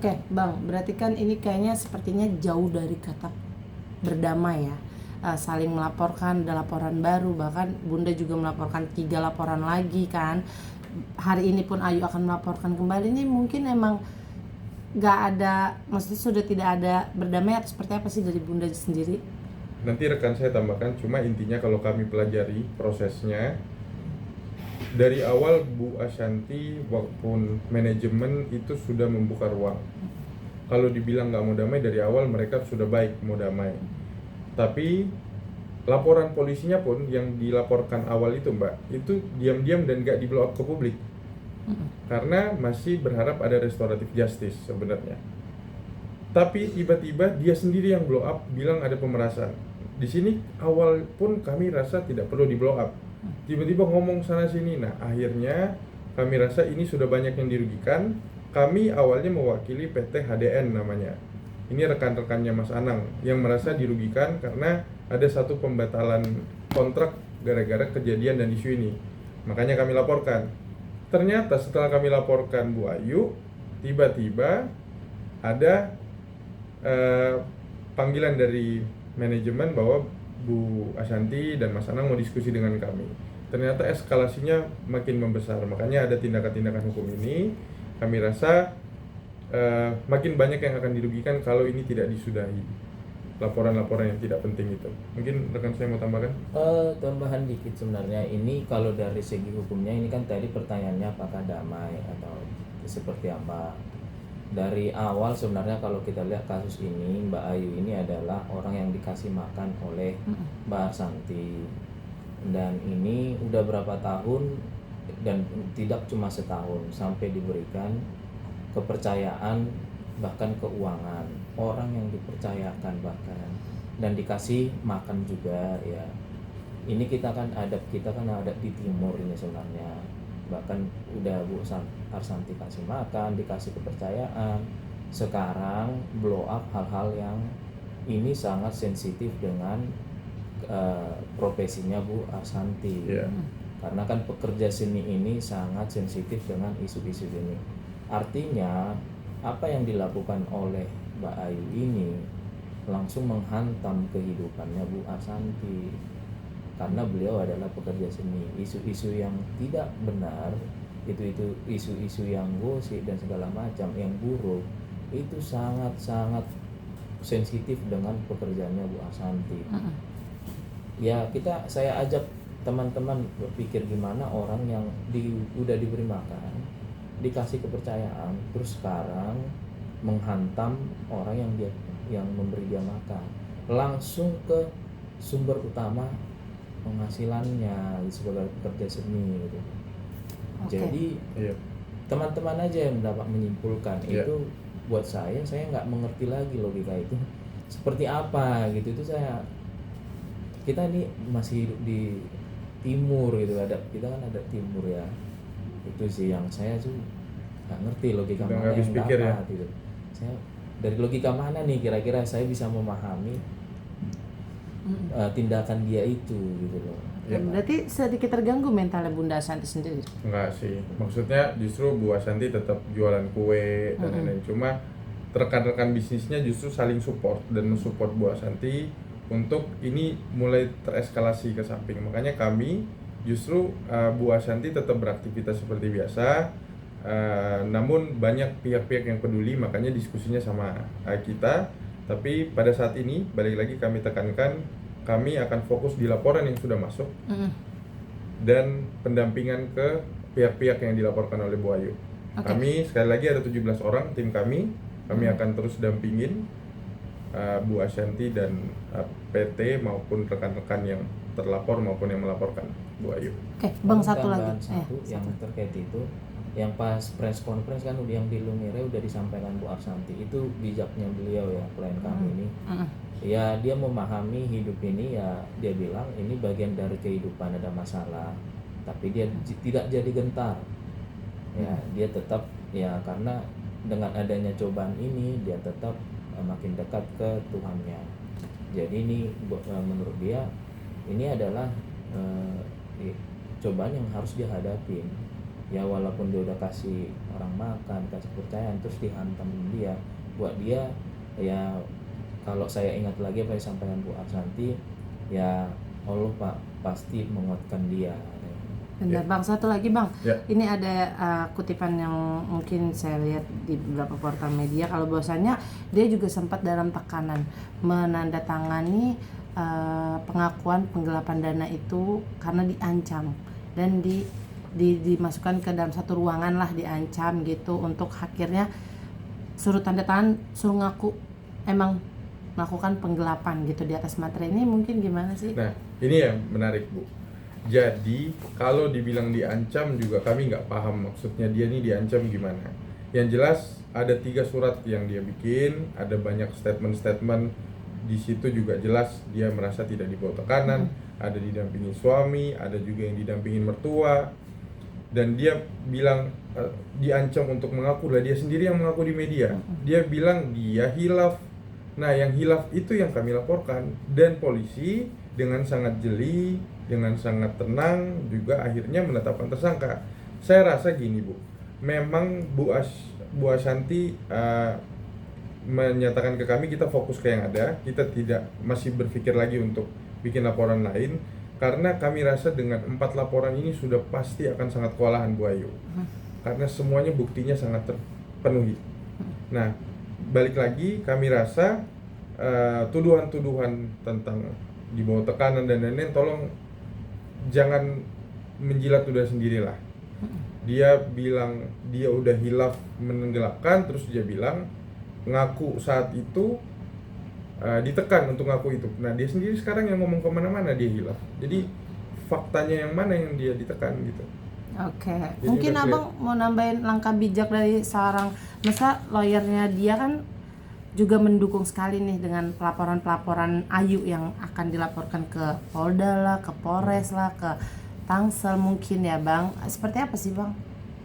Oke, Bang, berarti kan ini kayaknya sepertinya jauh dari kata berdamai ya. Saling melaporkan, ada laporan baru, bahkan Bunda juga melaporkan 3 laporan lagi kan. Hari ini pun Ayu akan melaporkan kembali. Ini mungkin emang nggak ada, maksudnya sudah tidak ada berdamai atau seperti apa sih dari Bunda sendiri? Nanti rekan saya tambahkan, cuma intinya kalau kami pelajari prosesnya dari awal, Bu Ashanti maupun manajemen itu sudah membuka ruang. Kalau dibilang nggak mau damai, dari awal mereka sudah baik mau damai. Tapi laporan polisinya pun yang dilaporkan awal itu Mbak, itu diam-diam dan nggak di blow up ke publik. Karena masih berharap ada restoratif justice sebenarnya. Tapi tiba-tiba dia sendiri yang blow up, bilang ada pemerasan. Di sini awal pun kami rasa tidak perlu di blow up. Tiba-tiba ngomong sana sini. Nah, akhirnya kami rasa ini sudah banyak yang dirugikan. Kami awalnya mewakili PT HDN namanya. Ini rekan-rekannya Mas Anang yang merasa dirugikan karena ada satu pembatalan kontrak gara-gara kejadian dan isu ini. Makanya kami laporkan. Ternyata setelah kami laporkan Bu Ayu, tiba-tiba ada panggilan dari manajemen bahwa Bu Ashanti dan Mas Anang mau diskusi dengan kami. Ternyata eskalasinya makin membesar, makanya ada tindakan-tindakan hukum ini. Kami rasa makin banyak yang akan dirugikan kalau ini tidak disudahi. Laporan-laporan yang tidak penting itu. Mungkin rekan saya mau tambahkan? Tambahan dikit sebenarnya, ini kalau dari segi hukumnya ini kan tadi pertanyaannya apakah damai atau seperti apa. Dari awal sebenarnya kalau kita lihat kasus ini, Mbak Ayu ini adalah orang yang dikasih makan oleh Mbak Arsanti. Dan ini udah berapa tahun, dan tidak cuma setahun, sampai diberikan kepercayaan bahkan keuangan, orang yang dipercayakan bahkan, dan dikasih makan juga ya. Ini kita kan ada di timur ini sebenarnya, bahkan udah Bu Arsanti kasih makan, dikasih kepercayaan, sekarang blow up hal-hal yang ini sangat sensitif dengan profesinya Bu Arsanti. Karena kan pekerja seni ini sangat sensitif dengan isu-isu ini. Artinya apa yang dilakukan oleh Mbak Ayu ini langsung menghantam kehidupannya Bu Arsanti, karena beliau adalah pekerja seni. Isu-isu yang tidak benar, itu isu-isu yang gosip dan segala macam yang buruk, itu sangat-sangat sensitif dengan pekerjaannya Bu Arsanti. Ya saya ajak teman-teman berpikir gimana orang yang udah diberi makan, dikasih kepercayaan, terus sekarang menghantam orang yang memberi dia makan, langsung ke sumber utama penghasilannya sebagai pekerja seni gitu. Jadi teman-teman aja yang dapat menyimpulkan. Itu buat saya nggak mengerti lagi logika itu seperti apa gitu. Kita ini masih hidup di timur gitu, kita kan ada timur ya. Itu sih yang saya tuh nggak ngerti logika mana yang dapat gitu. Saya dari logika mana nih kira-kira saya bisa memahami tindakan dia itu gitu loh. Berarti sedikit terganggu mentalnya Bunda Ashanti sendiri? Enggak sih, maksudnya justru Bu Ashanti tetap jualan kue dan lain-lain. Cuma rekan-rekan bisnisnya justru saling support dan mensupport Bu Ashanti untuk ini mulai tereskalasi ke samping. Makanya kami justru Bu Ashanti tetap beraktivitas seperti biasa, namun banyak pihak-pihak yang peduli, makanya diskusinya sama kita. Tapi pada saat ini balik lagi kami tekankan, kami akan fokus di laporan yang sudah masuk dan pendampingan ke pihak-pihak yang dilaporkan oleh Bu Ayu. Kami sekali lagi ada 17 orang tim kami akan terus dampingin Bu Ashanti dan PT maupun rekan-rekan yang terlapor maupun yang melaporkan Bu Ayu. Bang, satu lagi. Yang terkait itu, yang pas press conference kan yang di Lumire udah disampaikan Bu Arsanti, itu bijaknya beliau ya, klien kami ini. Ya dia memahami hidup ini, ya dia bilang ini bagian dari kehidupan, ada masalah, tapi dia tidak jadi gentar. Ya dia tetap ya, karena dengan adanya cobaan ini dia tetap makin dekat ke Tuhannya. Jadi ini menurut dia ini adalah cobaan yang harus dihadapin. Ya walaupun dia udah kasih orang makan, kasih kepercayaan, terus dihantam dia, buat dia ya, kalau saya ingat lagi apa yang disampaikan Bu Arsanti, ya Allah Pak pasti menguatkan dia. Benar Ya. Bang, satu lagi Bang, Ya. ini ada kutipan yang mungkin saya lihat di beberapa portal media, kalau bahwasanya dia juga sempat dalam tekanan menandatangani pengakuan penggelapan dana itu karena diancam dan dimasukkan ke dalam satu ruangan lah, diancam gitu, untuk akhirnya suruh tanda tangan, suruh ngaku emang melakukan penggelapan gitu di atas materai. Ini mungkin gimana sih? Nah, ini yang menarik Bu. Jadi kalau dibilang diancam juga kami nggak paham maksudnya dia nih diancam gimana. Yang jelas ada 3 surat yang dia bikin, ada banyak statement-statement di situ juga jelas dia merasa tidak dibawa tekanan, ada didampingi suami, ada juga yang didampingin mertua, dan dia bilang diancam untuk mengaku lah, dia sendiri yang mengaku di media. Dia bilang dia hilaf. Nah, yang hilaf itu yang kami laporkan, dan polisi dengan sangat jeli, dengan sangat tenang juga akhirnya menetapkan tersangka. Saya rasa gini Bu, memang Bu Ashanti menyatakan ke kami kita fokus ke yang ada, kita tidak masih berpikir lagi untuk bikin laporan lain, karena kami rasa dengan 4 laporan ini sudah pasti akan sangat kewalahan Bu Ayu, karena semuanya buktinya sangat terpenuhi. Nah, balik lagi kami rasa tuduhan-tuduhan tentang di bawah tekanan dan lain-lain, tolong jangan menjilat ludah sendirilah. Dia bilang dia udah hilaf menenggelamkan, terus dia bilang ngaku saat itu ditekan untuk ngaku itu. Nah, dia sendiri sekarang yang ngomong kemana-mana dia hilaf. Jadi faktanya yang mana yang dia ditekan gitu. Oke, Jadi mungkin udah Abang mau nambahin langkah bijak dari seorang, masa lawyernya dia kan juga mendukung sekali nih dengan pelaporan-pelaporan Ayu yang akan dilaporkan ke Polda lah, ke Polres lah, ke Tangsel mungkin ya Bang. Seperti apa sih Bang?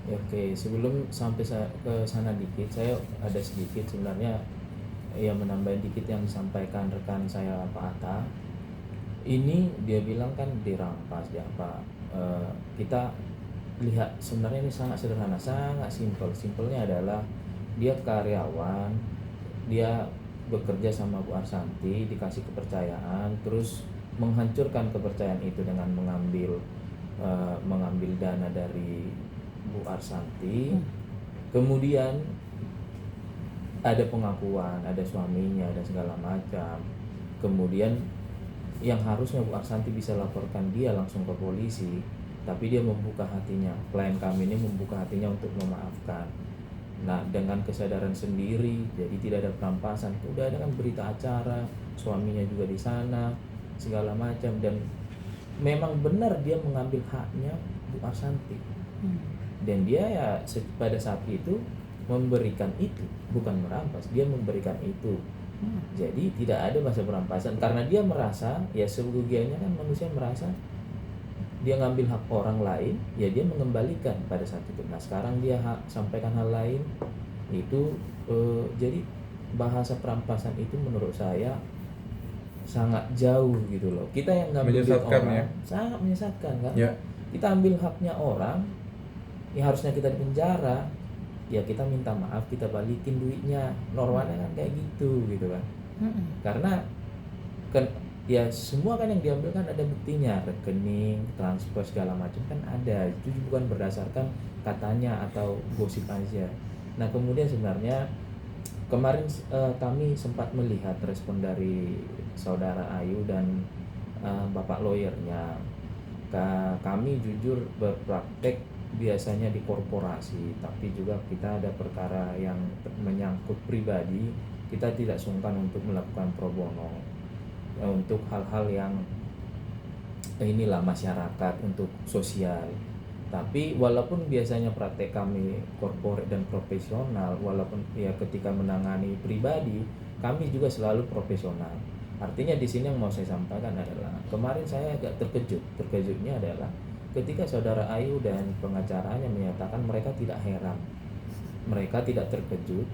Ya, oke, sebelum sampai ke sana dikit, saya ada sedikit sebenarnya ya menambah dikit yang disampaikan rekan saya Pak Atta. Ini dia bilang kan dirampas ya Pak. Kita lihat sebenarnya ini sangat sederhana, sangat simpel. Simpelnya adalah dia karyawan, dia bekerja sama Bu Arsanti, dikasih kepercayaan, terus menghancurkan kepercayaan itu dengan mengambil dana dari Bu Arsanti. Kemudian ada pengakuan, ada suaminya, ada segala macam. Kemudian yang harusnya Bu Arsanti bisa laporkan dia langsung ke polisi, tapi dia membuka hatinya, klien kami ini membuka hatinya untuk memaafkan. Nah, dengan kesadaran sendiri, jadi tidak ada perampasan. Udah ada kan berita acara, suaminya juga di sana, segala macam, dan memang benar dia mengambil haknya Bu Arsanti. Dan dia ya pada saat itu memberikan itu, bukan merampas, dia memberikan itu. Jadi tidak ada masa perampasan, karena dia merasa, ya sebagiannya kan manusia merasa dia ngambil hak orang lain, ya dia mengembalikan pada saat itu. Nah, sekarang dia sampaikan hal lain itu, jadi bahasa perampasan itu menurut saya sangat jauh gitu loh. Kita yang ngambil duit orang Ya. sangat menyesatkan kan? Ya. Kita ambil haknya orang, ya harusnya kita di penjara, ya kita minta maaf, kita balikin duitnya. Normalnya kan kayak gitu kan. Karena kan ya semua kan yang diambil kan ada buktinya, rekening, transfer segala macam kan ada. Itu bukan berdasarkan katanya atau gosip aja. Nah, kemudian sebenarnya kemarin kami sempat melihat respon dari saudara Ayu dan bapak lawyernya. Kami jujur berpraktek biasanya di korporasi, tapi juga kita ada perkara yang menyangkut pribadi, kita tidak sungkan untuk melakukan pro bono untuk hal-hal yang inilah masyarakat, untuk sosial. Tapi walaupun biasanya praktek kami korporat dan profesional, walaupun ya ketika menangani pribadi kami juga selalu profesional. Artinya di sini yang mau saya sampaikan adalah kemarin saya agak terkejutnya adalah ketika saudara Ayu dan pengacaranya menyatakan mereka tidak heran, mereka tidak terkejut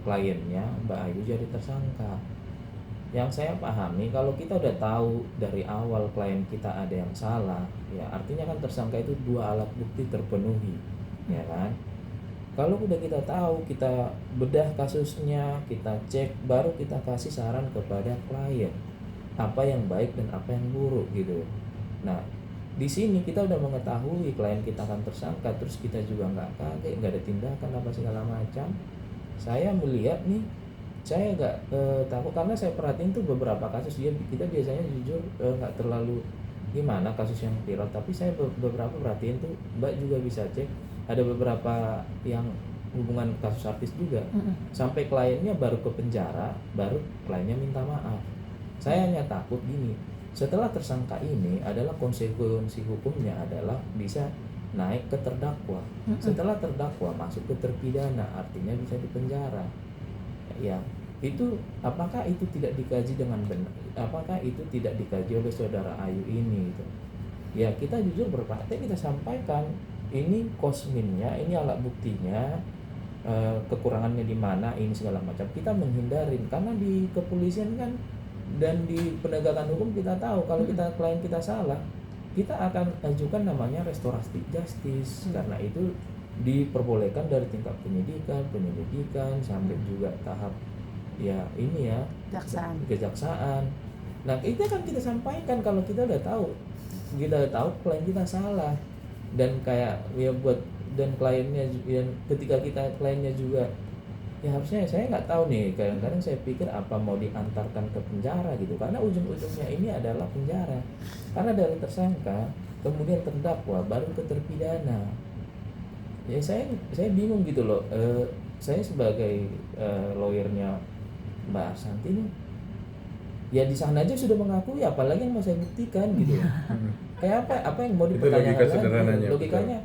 kliennya Mbak Ayu jadi tersangka. Yang saya pahami, kalau kita udah tahu dari awal klien kita ada yang salah, ya artinya kan tersangka itu 2 alat bukti terpenuhi, ya kan? Kalau udah kita tahu, kita bedah kasusnya, kita cek, baru kita kasih saran kepada klien apa yang baik dan apa yang buruk gitu. Nah, di sini kita udah mengetahui klien kita akan tersangka, terus kita juga nggak kaget, nggak ada tindakan apa segala macam. Saya melihat nih, saya nggak takut karena saya perhatiin tuh beberapa kasus kita biasanya jujur nggak terlalu gimana kasus yang viral, tapi saya beberapa perhatiin tuh, Mbak juga bisa cek, ada beberapa yang hubungan kasus artis juga sampai kliennya baru ke penjara, baru kliennya minta maaf. Saya hanya takut gini, setelah tersangka ini adalah konsekuensi hukumnya adalah bisa naik ke terdakwa. Setelah terdakwa masuk ke terpidana, artinya bisa dipenjara. Ya, itu apakah itu tidak dikaji dengan benar? Apakah itu tidak dikaji oleh saudara Ayu ini gitu? Ya, kita jujur berpraktek, kita sampaikan ini kosminnya, ini alat buktinya, kekurangannya di mana, ini segala macam. Kita menghindarin karena di kepolisian kan dan di penegakan hukum kita tahu kalau klien kita salah, kita akan ajukan namanya restoratif justice. Karena itu diperbolehkan dari tingkat penyelidikan sampai juga tahap ya ini ya kejaksaan. Nah, itu kan kita sampaikan kalau kita udah tahu klien kita salah, dan kayak ya buat dan kliennya yang ketika kliennya juga ya harusnya saya nggak tahu nih, kadang-kadang saya pikir apa mau diantarkan ke penjara gitu, karena ujung-ujungnya ini adalah penjara, karena dari tersangka kemudian terdakwa baru ke terpidana. Ya saya bingung gitu loh. Saya sebagai lawyernya Mbak Santi nih, ya di sana aja sudah mengakui, apalagi yang mau saya buktikan gitu. Kayak apa yang mau dipertanyakan lagi? Logikanya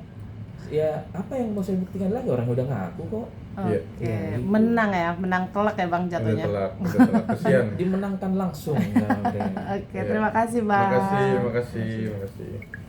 ya apa yang mau saya buktikan lagi, orang udah ngaku kok. Oke, gitu. Menang telak ya Bang jatuhnya. Udah telak, kesian. Dimenangkan langsung. Oke, terima kasih Bang. Terima kasih.